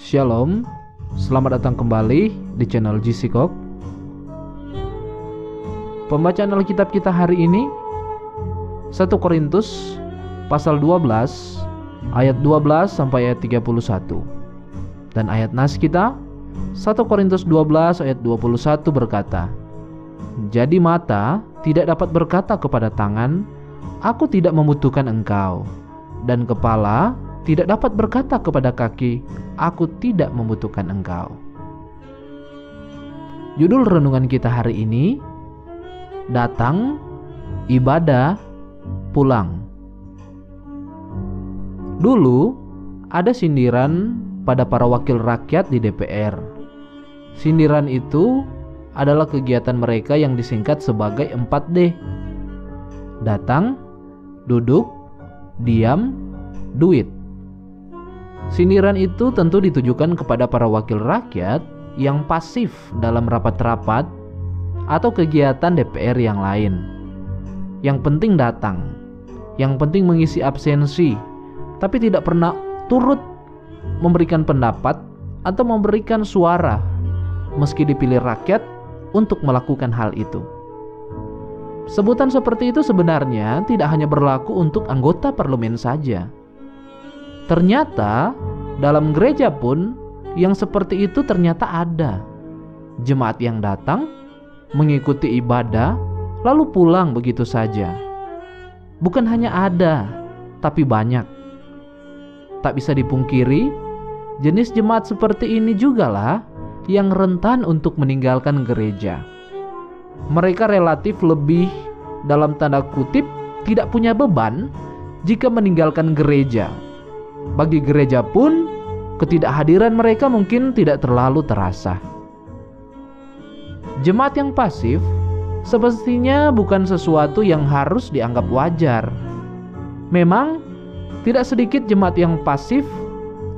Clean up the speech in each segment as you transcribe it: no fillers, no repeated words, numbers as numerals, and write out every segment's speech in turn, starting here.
Shalom, selamat datang kembali di channel GC Kok. Pembacaan Alkitab kita hari ini 1 Korintus pasal 12 ayat 12 sampai ayat 31. Dan ayat nas kita 1 Korintus 12 ayat 21 berkata, "Jadi mata tidak dapat berkata kepada tangan, aku tidak membutuhkan engkau, dan kepala tidak dapat berkata kepada kaki, aku tidak membutuhkan engkau." Judul renungan kita hari ini, datang, ibadah, pulang. Dulu ada sindiran pada para wakil rakyat di DPR. Sindiran itu adalah kegiatan mereka yang disingkat sebagai 4D. Datang, duduk, diam, duit. Sindiran itu tentu ditujukan kepada para wakil rakyat yang pasif dalam rapat-rapat atau kegiatan DPR yang lain. Yang penting datang, yang penting mengisi absensi, tapi tidak pernah turut memberikan pendapat atau memberikan suara meski dipilih rakyat untuk melakukan hal itu. Sebutan seperti itu sebenarnya tidak hanya berlaku untuk anggota parlemen saja. Ternyata dalam gereja pun yang seperti itu ternyata ada. Jemaat yang datang, mengikuti ibadah, lalu pulang begitu saja. Bukan hanya ada, tapi banyak. Tak bisa dipungkiri, jenis jemaat seperti ini jugalah yang rentan untuk meninggalkan gereja. Mereka relatif lebih, dalam tanda kutip, tidak punya beban jika meninggalkan gereja. Bagi gereja pun, ketidakhadiran mereka mungkin tidak terlalu terasa. Jemaat yang pasif semestinya bukan sesuatu yang harus dianggap wajar. Memang tidak sedikit jemaat yang pasif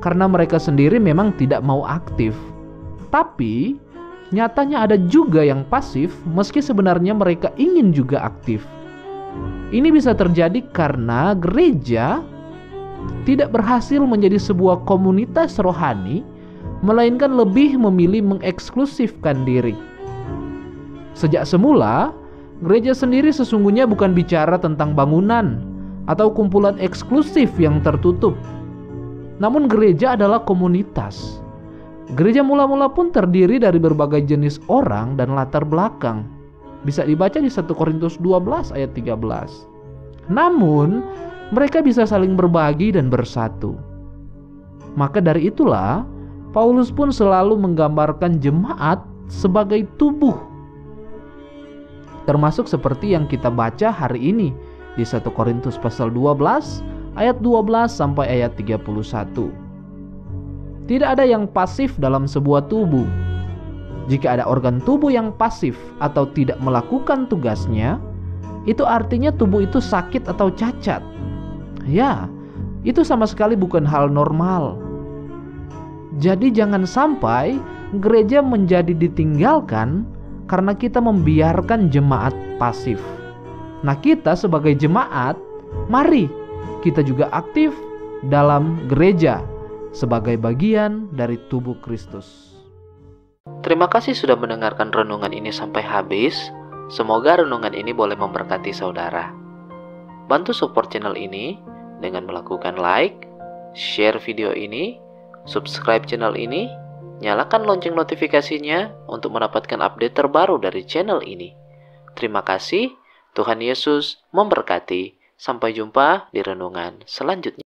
karena mereka sendiri memang tidak mau aktif. Tapi nyatanya ada juga yang pasif meski sebenarnya mereka ingin juga aktif. Ini bisa terjadi karena gereja tidak berhasil menjadi sebuah komunitas rohani, melainkan lebih memilih mengeksklusifkan diri. Sejak semula, gereja sendiri sesungguhnya bukan bicara tentang bangunan atau kumpulan eksklusif yang tertutup. Namun gereja adalah komunitas. Gereja mula-mula pun terdiri dari berbagai jenis orang dan latar belakang. Bisa dibaca di 1 Korintus 12 ayat 13. Namun, mereka bisa saling berbagi dan bersatu. Maka dari itulah, Paulus pun selalu menggambarkan jemaat sebagai tubuh. Termasuk seperti yang kita baca hari ini di 1 Korintus pasal 12 ayat 12 sampai ayat 31. Tidak ada yang pasif dalam sebuah tubuh. Jika ada organ tubuh yang pasif atau tidak melakukan tugasnya, itu artinya tubuh itu sakit atau cacat. Ya, itu sama sekali bukan hal normal. Jadi jangan sampai gereja menjadi ditinggalkan karena kita membiarkan jemaat pasif. Nah, kita sebagai jemaat, mari kita juga aktif dalam gereja sebagai bagian dari tubuh Kristus. Terima kasih sudah mendengarkan renungan ini sampai habis. Semoga renungan ini boleh memberkati saudara. Bantu support channel ini dengan melakukan like, share video ini, subscribe channel ini, nyalakan lonceng notifikasinya untuk mendapatkan update terbaru dari channel ini. Terima kasih, Tuhan Yesus memberkati. Sampai jumpa di renungan selanjutnya.